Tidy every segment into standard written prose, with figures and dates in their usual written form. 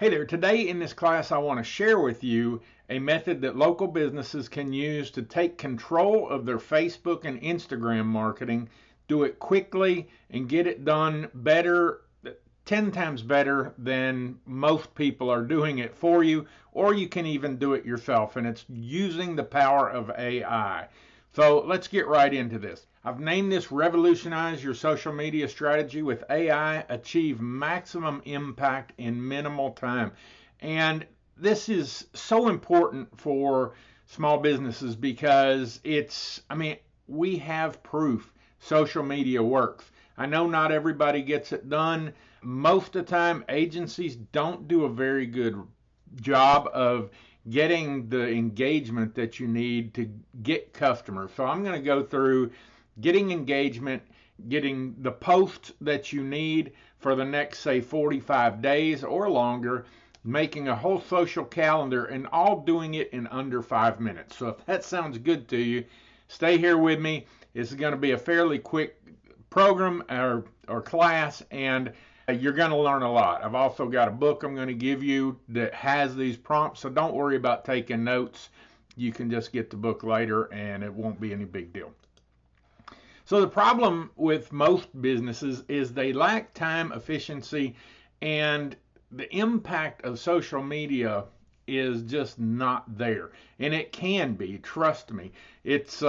Hey there, today in this class I want to share with you a method that local businesses can use to take control of their Facebook and Instagram marketing, do it quickly, and get it done better, 10 times better than most people are doing it for you, or you can even do it yourself, and it's using the power of AI. So let's get right into this. I've named this Revolutionize Your Social Media Strategy with AI, Achieve Maximum Impact in Minimal Time. And this is so important for small businesses because we have proof social media works. I know not everybody gets it done. Most of the time, agencies don't do a very good job of getting the engagement that you need to get customers. So I'm going to go through getting engagement, getting the posts that you need for the next, say, 45 days or longer, making a whole social calendar, and all doing it in under 5 minutes. So if that sounds good to you, stay here with me. It's going to be a fairly quick program or class, and you're going to learn a lot. I've also got a book I'm going to give you that has these prompts, so don't worry about taking notes. You can just get the book later and it won't be any big deal. So the problem with most businesses is they lack time, efficiency, and the impact of social media is just not there. And it can be, trust me. It's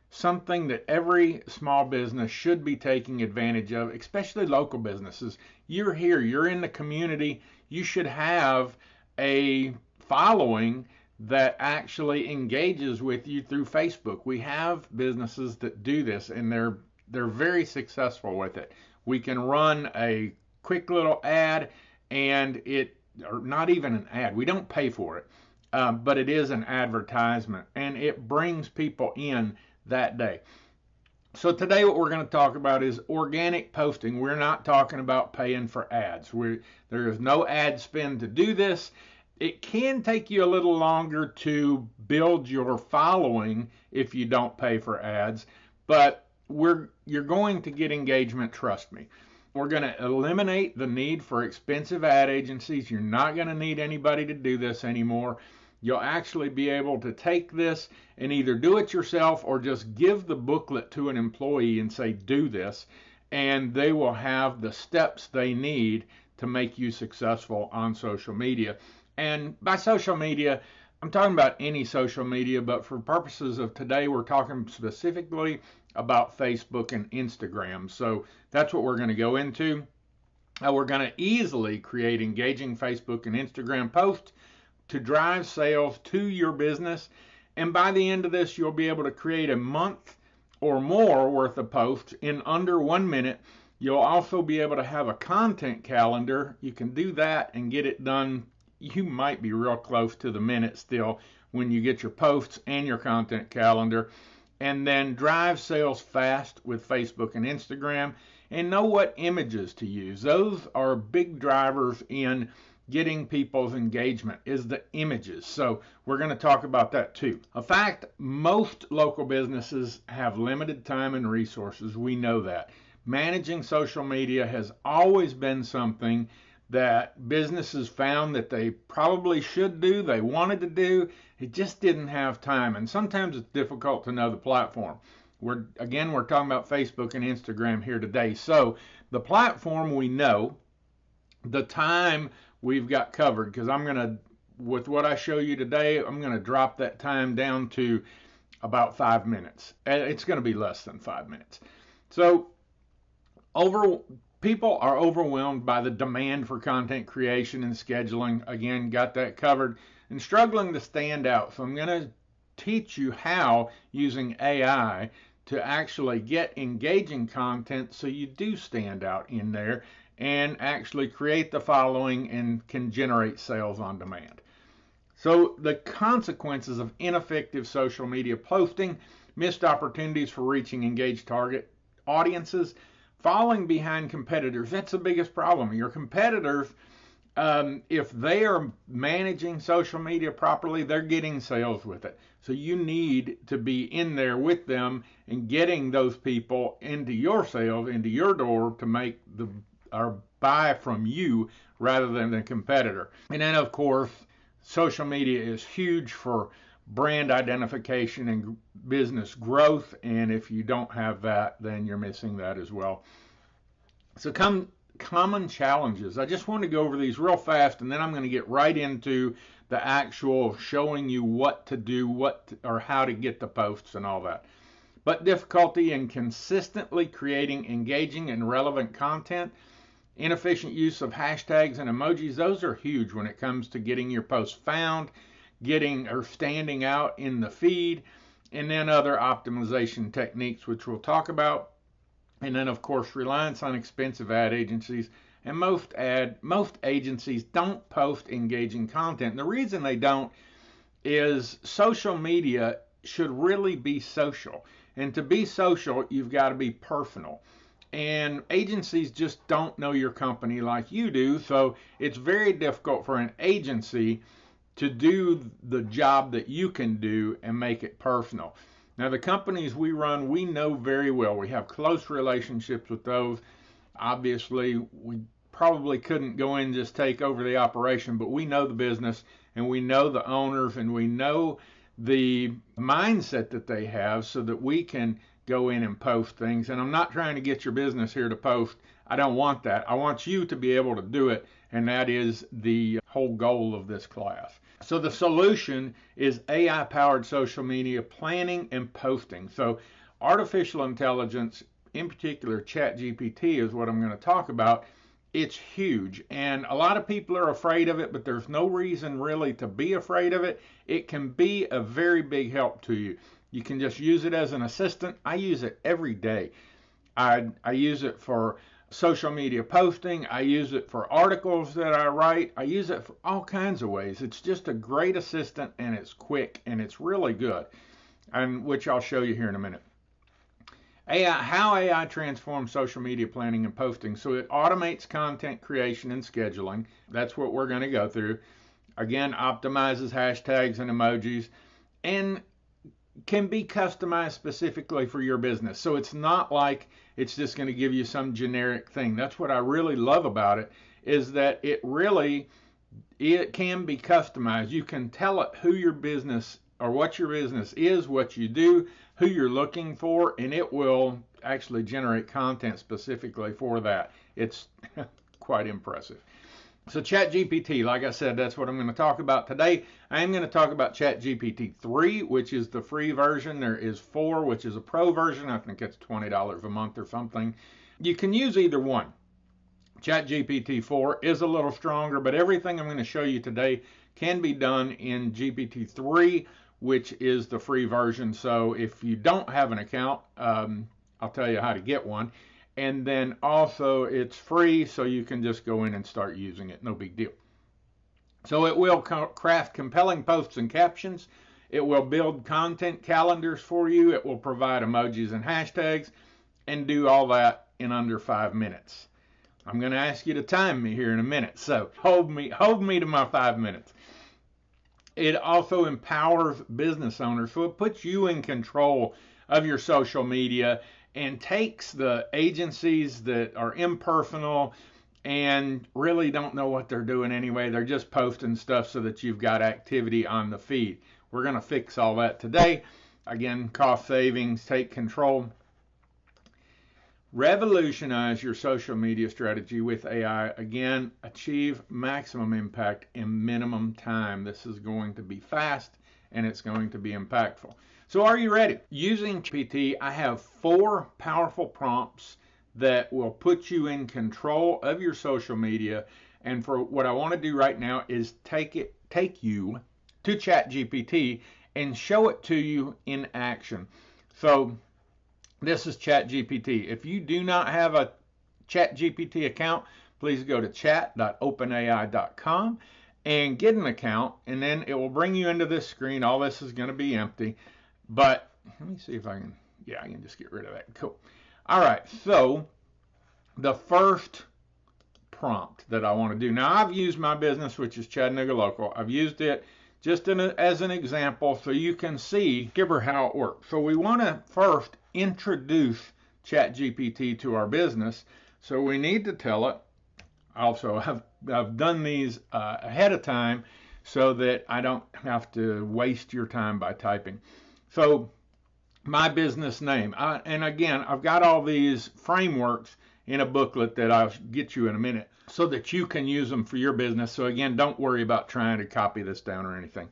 something that every small business should be taking advantage of, especially local businesses. You're here, you're in the community, you should have a following that actually engages with you through Facebook. We have businesses that do this, and they're very successful with it. We can run a quick little ad, and or not even an ad, we don't pay for it, but it is an advertisement, and it brings people in that day. So today what we're going to talk about is organic posting. We're not talking about paying for ads. There is no ad spend to do this. It can take you a little longer to build your following if you don't pay for ads, but you're going to get engagement, trust me. We're going to eliminate the need for expensive ad agencies. You're not going to need anybody to do this anymore. You'll actually be able to take this and either do it yourself or just give the booklet to an employee and say, do this, and they will have the steps they need to make you successful on social media. And by social media, I'm talking about any social media, but for purposes of today, we're talking specifically about Facebook and Instagram. So that's what we're going to go into. We're going to easily create engaging Facebook and Instagram posts to drive sales to your business. And by the end of this, you'll be able to create a month or more worth of posts in under 1 minute. You'll also be able to have a content calendar. You can do that and get it done. You might be real close to the minute still when you get your posts and your content calendar. And then drive sales fast with Facebook and Instagram, and know what images to use. Those are big drivers in getting people's engagement, is the images. So we're going to talk about that too. In fact, most local businesses have limited time and resources. We know that. Managing social media has always been something that businesses found that they probably should do, they wanted to do, it just didn't have time. And sometimes it's difficult to know the platform. We're talking about Facebook and Instagram here today. So the platform we know, the time we've got covered, because with what I show you today, I'm going to drop that time down to about 5 minutes. It's going to be less than 5 minutes. So people are overwhelmed by the demand for content creation and scheduling. Again, got that covered, and struggling to stand out. So I'm going to teach you how, using AI, to actually get engaging content so you do stand out in there and actually create the following and can generate sales on demand. So the consequences of ineffective social media posting: missed opportunities for reaching engaged target audiences, falling behind competitors. That's the biggest problem. Your competitors, if they are managing social media properly, they're getting sales with it. So you need to be in there with them and getting those people into your sales, into your door, to make the or buy from you rather than the competitor. And then, of course, social media is huge for brand identification and business growth. And if you don't have that, then you're missing that as well. So common challenges. I just want to go over these real fast, and then I'm going to get right into the actual showing you what to do, or how to get the posts and all that. But difficulty in consistently creating engaging and relevant content, inefficient use of hashtags and emojis, those are huge when it comes to getting your posts found, getting or standing out in the feed, and then other optimization techniques, which we'll talk about. And then, of course, reliance on expensive ad agencies. And most agencies don't post engaging content. And the reason they don't is social media should really be social. And to be social, you've got to be personal. And agencies just don't know your company like you do. So it's very difficult for an agency to do the job that you can do and make it personal. Now, the companies we run, we know very well. We have close relationships with those. Obviously, we probably couldn't go in and just take over the operation, but we know the business, and we know the owners, and we know the mindset that they have, so that we can go in and post things. And I'm not trying to get your business here to post. I don't want that. I want you to be able to do it, and that is the whole goal of this class. So the solution is AI-powered social media planning and posting. So artificial intelligence, in particular ChatGPT, is what I'm going to talk about. It's huge, and a lot of people are afraid of it, but there's no reason really to be afraid of it. It can be a very big help to you. You can just use it as an assistant. I use it every day. I use it for social media posting. I use it for articles that I write. I use it for all kinds of ways. It's just a great assistant, and it's quick, and it's really good, and which I'll show you here in a minute. How AI transforms social media planning and posting. So it automates content creation and scheduling. That's what we're going to go through. Again, optimizes hashtags and emojis, and can be customized specifically for your business. So it's not like it's just going to give you some generic thing. That's what I really love about it, is that it can be customized. You can tell it who your business, or what your business is, what you do, who you're looking for, and it will actually generate content specifically for that. It's quite impressive. So ChatGPT, like I said, that's what I'm going to talk about today. I'm going to talk about ChatGPT 3, which is the free version. There is 4, which is a pro version. I think it's $20 a month or something. You can use either one. ChatGPT 4 is a little stronger, but everything I'm going to show you today can be done in GPT 3, which is the free version. So if you don't have an account, I'll tell you how to get one. And then also it's free, so you can just go in and start using it. No big deal. So it will craft compelling posts and captions. It will build content calendars for you. It will provide emojis and hashtags, and do all that in under 5 minutes. I'm going to ask you to time me here in a minute, so hold me to my 5 minutes. It also empowers business owners, so it puts you in control of your social media and takes the agencies that are impersonal and really don't know what they're doing anyway. They're just posting stuff so that you've got activity on the feed. We're going to fix all that today. Again, cost savings, take control. Revolutionize your social media strategy with AI. Again, achieve maximum impact in minimum time. This is going to be fast, and it's going to be impactful. So are you ready? Using GPT, I have 4 powerful prompts that will put you in control of your social media. And for what I want to do right now is take you to ChatGPT and show it to you in action. So this is ChatGPT. If you do not have a ChatGPT account, please go to chat.openai.com and get an account, and then it will bring you into this screen. All this is going to be empty, but let me see if I can, yeah, I can just get rid of that. Cool. All right, so the first prompt that I want to do. Now, I've used my business, which is Chattanooga Local. I've used it just as an example so you can see how it works. So we want to first introduce ChatGPT to our business. So we need to tell it, Also, I've done these ahead of time so that I don't have to waste your time by typing. So my business name, and again, I've got all these frameworks in a booklet that I'll get you in a minute so that you can use them for your business. So again, don't worry about trying to copy this down or anything.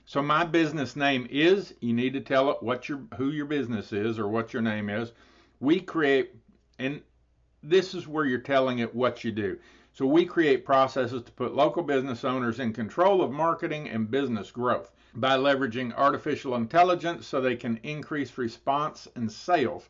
So my business name is, you need to tell it who your business is or what your name is. We create, and this is where you're telling it what you do. So we create processes to put local business owners in control of marketing and business growth by leveraging artificial intelligence so they can increase response and sales.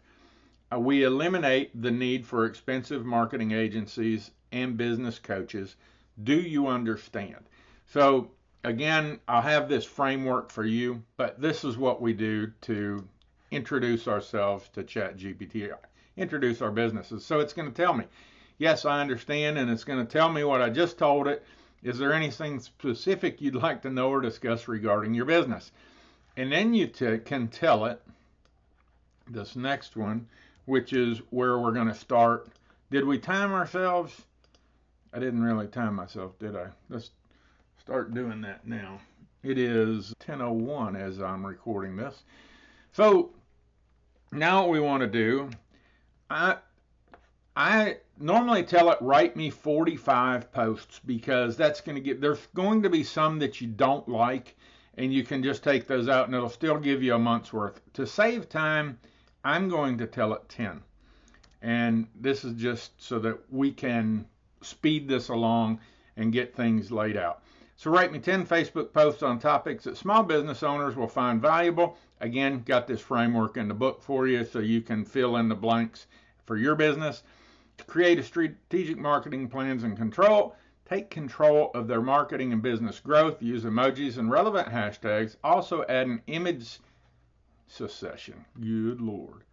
We eliminate the need for expensive marketing agencies and business coaches. Do you understand? So again, I'll have this framework for you, but this is what we do to introduce ourselves to ChatGPT, introduce our businesses. So it's going to tell me, yes, I understand, and it's going to tell me what I just told it. Is there anything specific you'd like to know or discuss regarding your business? And then you can tell it this next one, which is where we're going to start. Did we time ourselves? I didn't really time myself, did I? Let's start doing that now. It is 10:01 as I'm recording this. So now what we want to do, I normally tell it, write me 45 posts, because that's going to get, there's going to be some that you don't like, and you can just take those out and it'll still give you a month's worth. To save time, I'm going to tell it 10. And this is just so that we can speed this along and get things laid out. So write me 10 Facebook posts on topics that small business owners will find valuable. Again, got this framework in the book for you so you can fill in the blanks for your business. To create a strategic marketing plans and control, take control of their marketing and business growth, use emojis and relevant hashtags, also add an image succession, good Lord,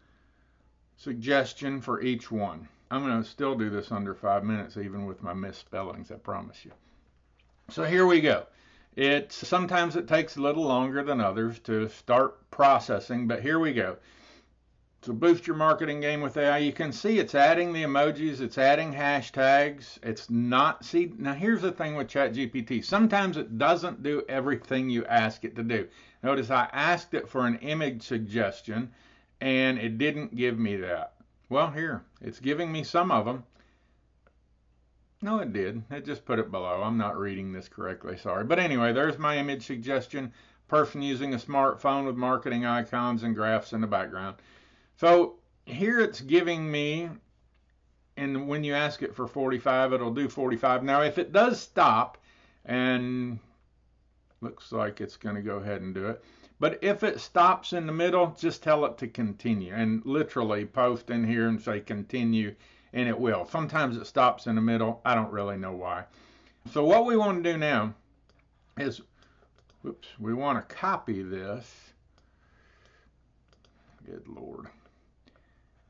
suggestion for each one. I'm going to still do this under 5 minutes, even with my misspellings, I promise you. So here we go. Sometimes it takes a little longer than others to start processing, but here we go. So boost your marketing game with AI. You can see it's adding the emojis, it's adding hashtags. It's not, see, now here's the thing with ChatGPT. Sometimes it doesn't do everything you ask it to do. Notice I asked it for an image suggestion and it didn't give me that. Well, here, it's giving me some of them. No, it did. It just put it below. I'm not reading this correctly, sorry. But anyway, there's my image suggestion. Person using a smartphone with marketing icons and graphs in the background. So here it's giving me, and when you ask it for 45, it'll do 45. Now, if it does stop, and looks like it's going to go ahead and do it, but if it stops in the middle, just tell it to continue, and literally post in here and say continue, and it will. Sometimes it stops in the middle. I don't really know why. So what we want to do now is, we want to copy this. Good Lord.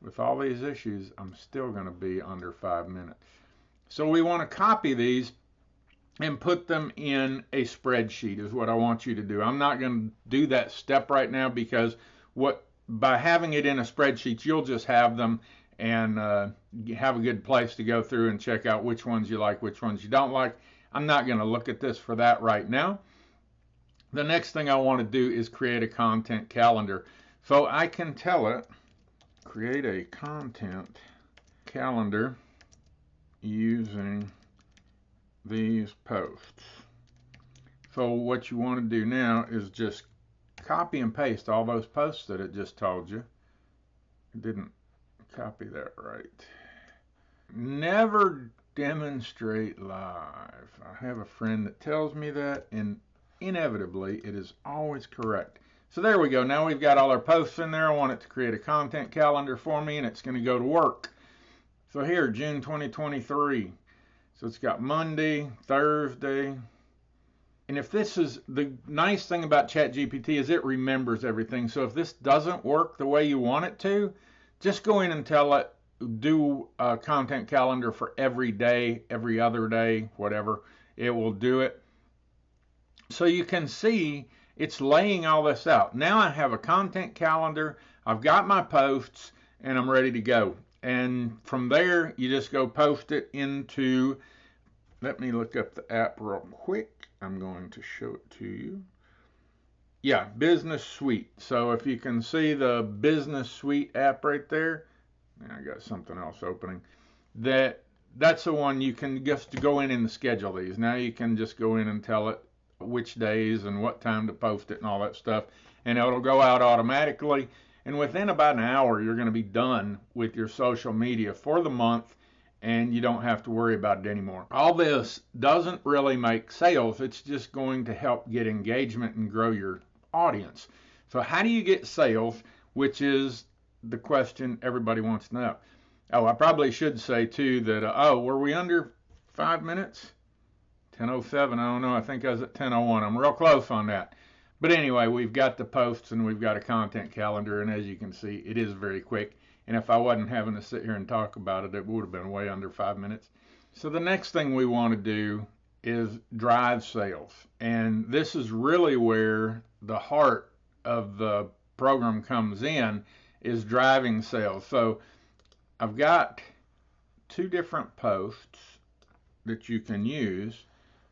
With all these issues, I'm still going to be under 5 minutes. So we want to copy these and put them in a spreadsheet is what I want you to do. I'm not going to do that step right now because by having it in a spreadsheet, you'll just have them and have a good place to go through and check out which ones you like, which ones you don't like. I'm not going to look at this for that right now. The next thing I want to do is create a content calendar. So I can tell it, create a content calendar using these posts. So what you want to do now is just copy and paste all those posts that it just told you. It didn't copy that right. Never demonstrate live. I have a friend that tells me that, and inevitably it is always correct. So there we go. Now we've got all our posts in there. I want it to create a content calendar for me, and it's going to go to work. So here, June 2023. So it's got Monday, Thursday. And if this is, the nice thing about ChatGPT is it remembers everything. So if this doesn't work the way you want it to, just go in and tell it, do a content calendar for every day, every other day, whatever. It will do it. So you can see it's laying all this out. Now I have a content calendar, I've got my posts, and I'm ready to go. And from there, you just go post it into let me look up the app real quick. I'm going to show it to you. Yeah, Business Suite. So if you can see the Business Suite app right there, I got something else opening. That's the one you can just go in and schedule these. Now you can just go in and tell it which days and what time to post it and all that stuff, and it'll go out automatically. And within about an hour, you're going to be done with your social media for the month, and you don't have to worry about it anymore. All this doesn't really make sales. It's just going to help get engagement and grow your audience. So how do you get sales, which is the question everybody wants to know. Oh, I probably should say too that, were we under 5 minutes? 10:07, I don't know, I think I was at 10:01. I'm real close on that. But anyway, we've got the posts and we've got a content calendar, and as you can see, it is very quick. And if I wasn't having to sit here and talk about it, it would have been way under 5 minutes. So the next thing we want to do is drive sales. And this is really where the heart of the program comes in, is driving sales. So I've got 2 different posts that you can use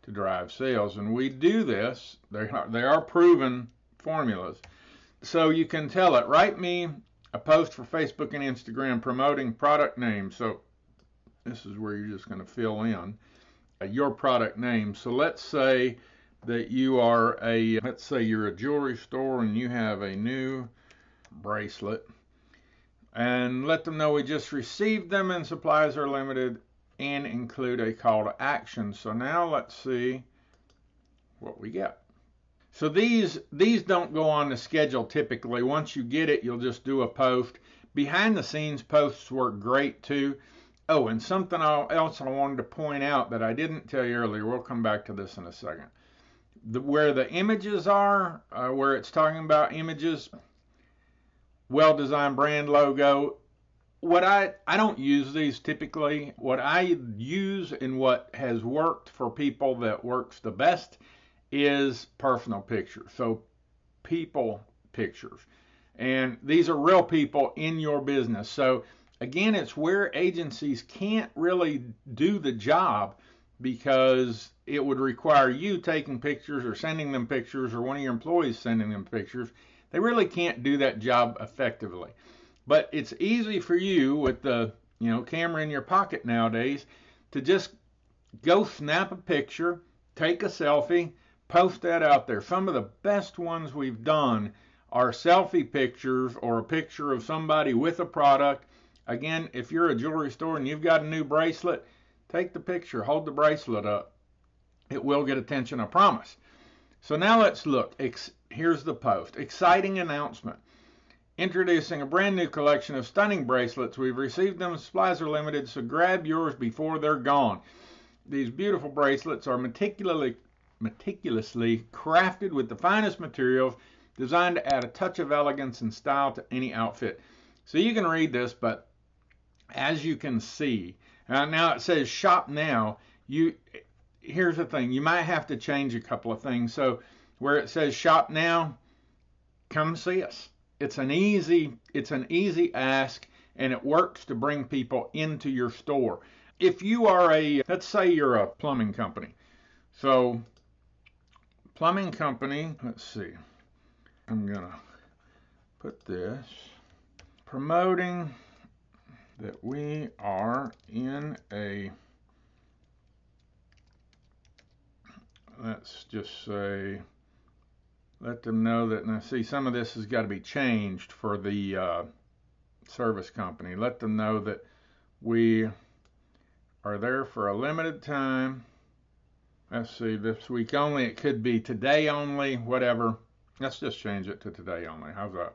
to drive sales, and we do this. They are proven formulas. So you can tell it, write me a post for Facebook and Instagram promoting product name. So this is where you're just going to fill in your product name. So let's say that let's say you're a jewelry store and you have a new bracelet, and let them know we just received them and supplies are limited, and include a call to action. So now let's see what we get. So these don't go on the schedule typically. Once you get it, you'll just do a post. Behind the scenes posts work great too. Oh, and something else I wanted to point out that I didn't tell you earlier. We'll come back to this in a second. Where the images are, where it's talking about images, well-designed brand logo. What I don't use these typically. What I use and what has worked for people that works the best is personal pictures. So people pictures. And these are real people in your business. So again, it's where agencies can't really do the job because it would require you taking pictures or sending them pictures or one of your employees sending them pictures. They really can't do that job effectively. But it's easy for you with the camera in your pocket nowadays to just go snap a picture, take a selfie, post that out there. Some of the best ones we've done are selfie pictures or a picture of somebody with a product. Again, if you're a jewelry store and you've got a new bracelet, take the picture, hold the bracelet up. It will get attention, I promise. So now let's look. Here's the post. Exciting announcement. Introducing a brand new collection of stunning bracelets. We've received them. Supplies are limited, so grab yours before they're gone. These beautiful bracelets are meticulously crafted with the finest materials, designed to add a touch of elegance and style to any outfit. So you can read this, but as you can see, now it says shop now. Here's the thing, you might have to change a couple of things. So where it says shop now, come see us. It's an easy ask, and it works to bring people into your store. If you are let's say you're a plumbing company. So plumbing company, let's see. I'm going to put this, promoting that we are in let's just say, let them know that, now see, some of this has got to be changed for the service company. Let them know that we are there for a limited time. Let's see, this week only. It could be today only, whatever. Let's just change it to today only. How's that?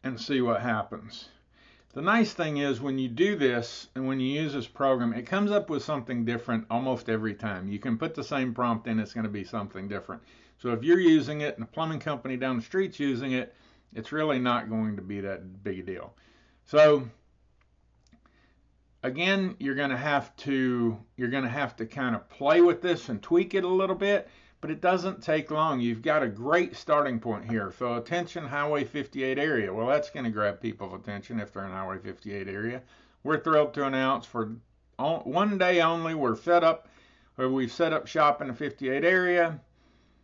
And see what happens. The nice thing is when you do this and when you use this program, it comes up with something different almost every time. You can put the same prompt in, it's going to be something different. So if you're using it and a plumbing company down the street's using it, it's really not going to be that big a deal. So again, you're going to have to kind of play with this and tweak it a little bit, but it doesn't take long. You've got a great starting point here. So attention, Highway 58 area. Well, that's going to grab people's attention if they're in Highway 58 area. We're thrilled to announce for one day only, we're set up where we've set up shop in the 58 area.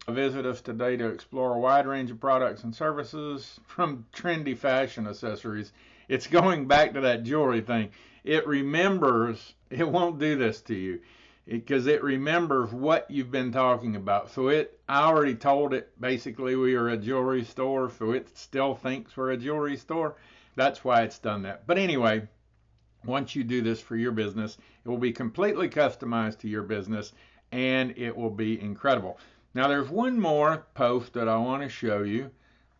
Visit us today to explore a wide range of products and services from trendy fashion accessories. It's going back to that jewelry thing. It remembers, it won't do this to you because it remembers what you've been talking about. So I already told it basically we are a jewelry store, so it still thinks we're a jewelry store. That's why it's done that. But anyway, once you do this for your business, it will be completely customized to your business and it will be incredible. Now there's one more post that I want to show you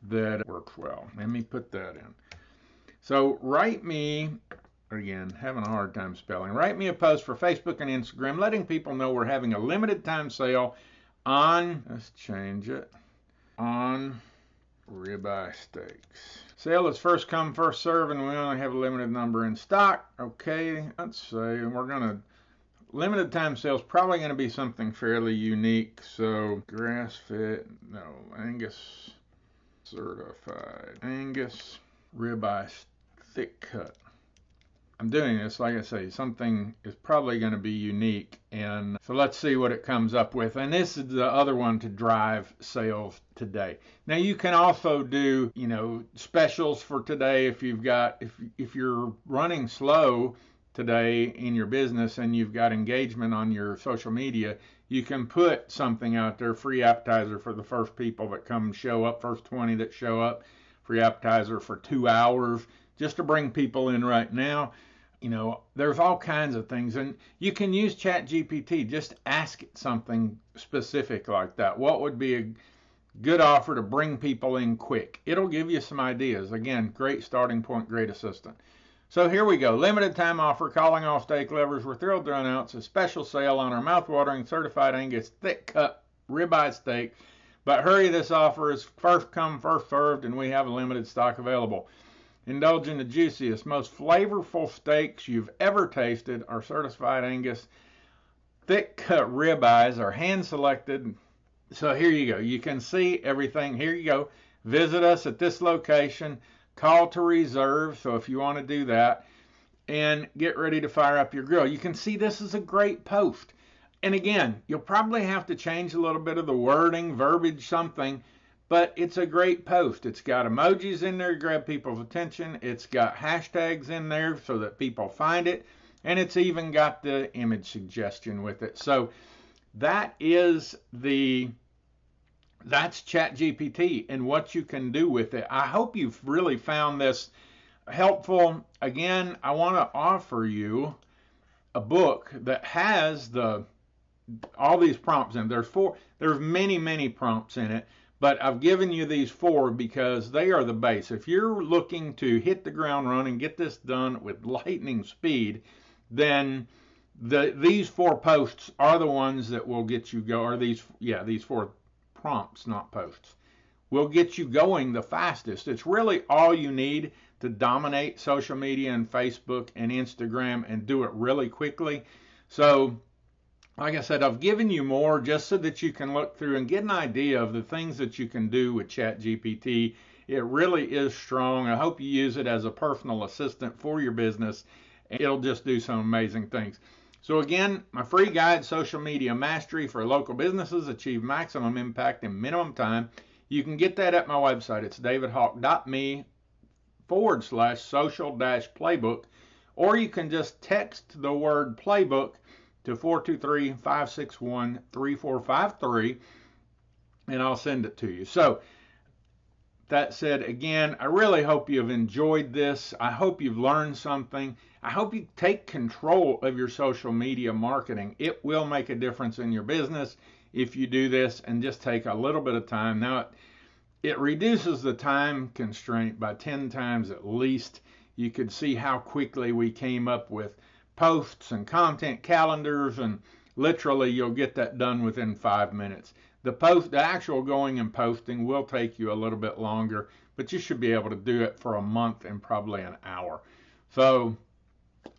that works well. Let me put that in. So write me, again, having a hard time spelling, write me a post for Facebook and Instagram letting people know we're having a limited time sale on, let's change it, on ribeye steaks. Sale is first come, first serve, and we only have a limited number in stock. Okay, let's say we're going to, limited time sale is probably going to be something fairly unique. So grass-fed, no, Angus certified, Angus ribeye thick cut. I'm doing this, like I say, something is probably going to be unique. And so let's see what it comes up with. And this is the other one to drive sales today. Now you can also do, specials for today if you've got, if you're running slow today in your business and you've got engagement on your social media, you can put something out there, free appetizer for the first people that come show up, first 20 that show up, free appetizer for 2 hours, just to bring people in right now. There's all kinds of things, and you can use ChatGPT. Just ask it something specific like that. What would be a good offer to bring people in quick? It'll give you some ideas. Again, great starting point, great assistant. So here we go. Limited time offer, calling all steak lovers. We're thrilled to announce a special sale on our mouth-watering certified Angus thick cut ribeye steak. But hurry, this offer is first come, first served, and we have a limited stock available. Indulge in the juiciest, most flavorful steaks you've ever tasted. Our certified Angus thick cut ribeyes are hand selected. So here you go. You can see everything. Here you go. Visit us at this location. Call to reserve. So if you want to do that, and get ready to fire up your grill. You can see this is a great post. And again, you'll probably have to change a little bit of the wording, verbiage, something. But it's a great post. It's got emojis in there to grab people's attention. It's got hashtags in there so that people find it. And it's even got the image suggestion with it. So that's ChatGPT and what you can do with it. I hope you've really found this helpful. Again, I want to offer you a book that has all these prompts in. There's many prompts in it. But I've given you these 4 because they are the base. If you're looking to hit the ground running, get this done with lightning speed, then these 4 posts are the ones that will get you go. Or these 4 prompts, not posts, will get you going the fastest. It's really all you need to dominate social media and Facebook and Instagram and do it really quickly. So, like I said, I've given you more just so that you can look through and get an idea of the things that you can do with ChatGPT. It really is strong. I hope you use it as a personal assistant for your business. It'll just do some amazing things. So again, my free guide, Social Media Mastery for Local Businesses, Achieve Maximum Impact in Minimum Time. You can get that at my website. It's davidhawk.me/social-playbook. Or you can just text the word playbook to 423-561-3453, and I'll send it to you. So that said, again, I really hope you've enjoyed this. I hope you've learned something. I hope you take control of your social media marketing. It will make a difference in your business if you do this and just take a little bit of time. Now, it reduces the time constraint by 10 times at least. You could see how quickly we came up with posts and content calendars, and literally you'll get that done within 5 minutes. The actual going and posting will take you a little bit longer, but you should be able to do it for a month in probably an hour. So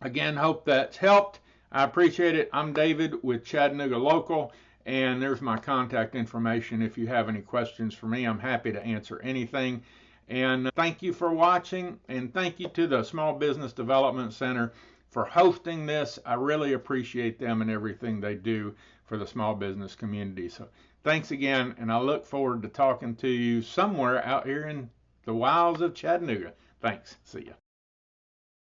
again, hope that's helped. I appreciate it. I'm David with Chattanooga Local, and there's my contact information. If you have any questions for me, I'm happy to answer anything. And thank you for watching, and thank you to the Small Business Development Center for hosting this. I really appreciate them and everything they do for the small business community. So thanks again, and I look forward to talking to you somewhere out here in the wilds of Chattanooga. Thanks. See ya.